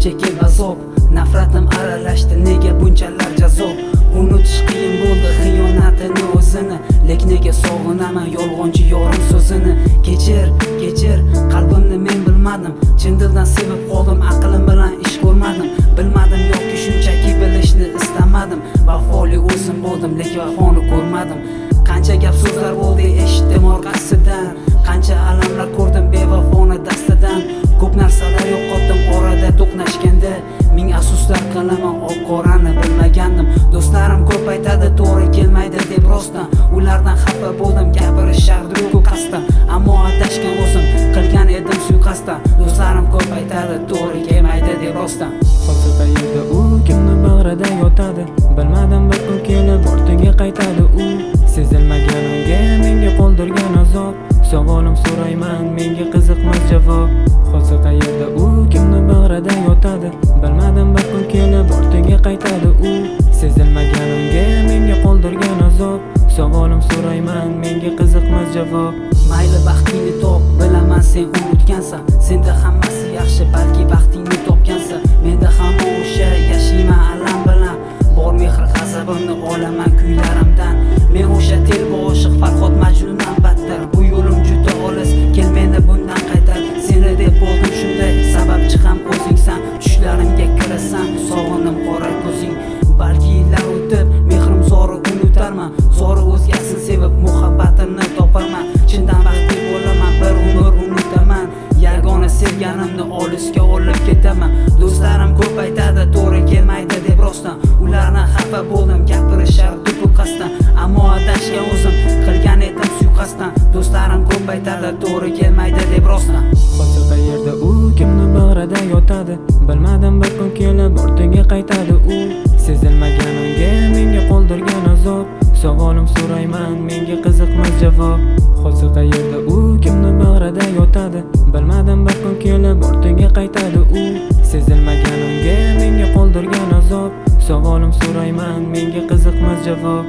chekib azob, nafratim aralashdi nega bunchalar jazo. Unutish qiyin bo'ldi xiyonatini o'zini, lek nega sog'inaman yolg'onchi yorim so'zini. Kechir, kechir, qalbimni men bilmadim, chin dildan sevib qoldim, aqlim bilan ish ko'rmadim. Bilmadim yoki shunchaki bilishni istamadim. Vafoli o'zim bo'ldim, lek vafoni ko'rmadim. Qancha gap so'zlar bo'ldi eshitdim orqasidan, qancha alamlar ko'rdim bevafoni dastidan. Ko'p narsalar yo'qotdim orada to'qnashganda, ming afsuslar qilaman oq-qorani bilmagandim. Do'stlarim ko'p aytadi to'g'ri kelmaydi deb rostdan, ulardan xafa bo'ldim gapirishardi qasddan, ammo adashgan o'zim qilgan edim suiqasddan. Do'stlarim ko'p aytadi to'g'ri kelmaydi deb rostdan. Hozir qayerda u, kimni bag'rida yotadi, bilmadim bir kun kelib ortiga qaytadi u. Sezilmagan unga menga qoldirgan azob, savolim so'rayman menga qiziqmas javob. Hozir qayerda u, kimni bag'rida yotadi, bilmadim bir kun kelib ortiga qaytadi u. Sezilmagan unga menga qoldirgan azob, savolim so'rayman menga qiziqmas javob. Mayli baxtingni top, bilaman sen unutgansan, senda hammasi yaxshi, balki baxtingni topgansan. Menda ham o'sha yashayman alam bilan, bor mehr g'azabimni olaman kuylarimdan. Men o'sha telba oshiq Farhod Majnundan battar, bu yo'lim juda olis, kel meni bundan qaytar. Seni deb bo'ldim shunday, sababchi ham o'zingsan, tushlarimga kirasan, sog'inim qora ko'zing. Balki yillar o'tib mehrim zori unutarman, zori o'zgasini sevib muhabbatimni toparman. Chindan baxtli bo'laman, bir umr unutaman, yagona sevganimni olisga olib ketaman. Do'stlarim ko'p aytadi to'g'ri kelmaydi deb rostdan, ulardan xafa bo'ldim gapirishardi qasddan, ammo adashgan o'zim qilgan edim suiqasddan. Do'stlarim ko'p aytadi to'g'ri kelmaydi deb rostdan. Hozir qayerda u, kimni bag'rida yotadi, bilmadim bir kun kelib ortiga qaytadi u. Sezilmagan unga menga qoldirgan azob, savolim so'rayman menga qiziqmas javob. Hozir qayerda u, kimni bag'rida yotadi, bilmadim bir kun kelib ortiga qaytadi u. Sezilmagan unga menga qoldirgan azob, savolim so'rayman menga qiziqmas javob.